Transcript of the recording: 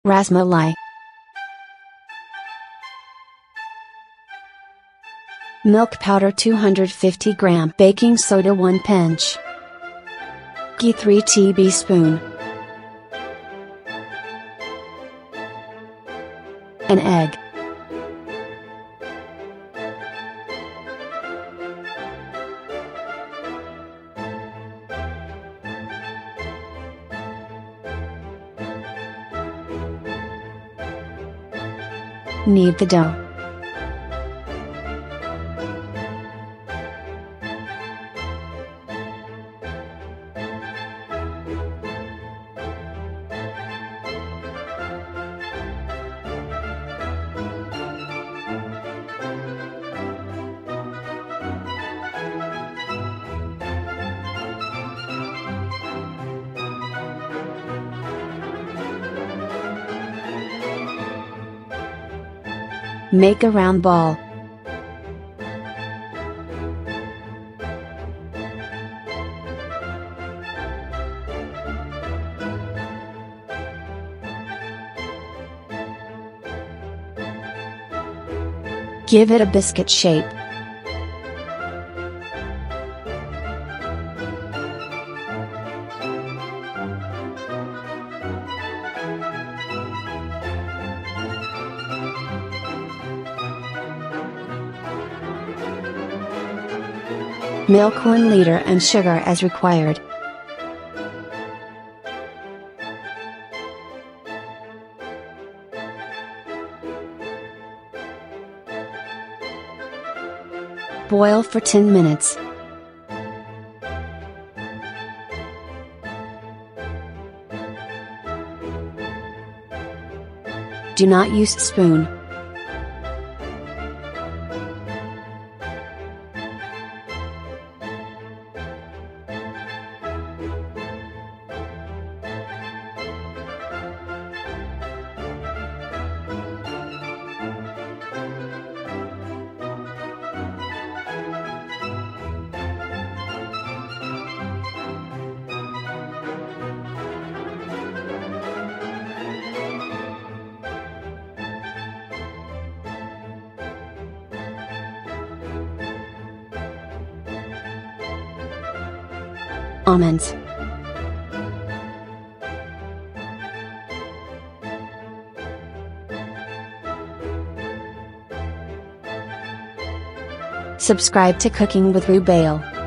Ras Malai. Milk powder 250 gram, baking soda 1 pinch, ghee 3 tablespoon, an egg. Knead the dough. Make a round ball. Give it a biscuit shape. Milk 1 liter and sugar as required. Boil for 10 minutes. Do not use spoon. Almonds. Subscribe to Cooking with Rubail.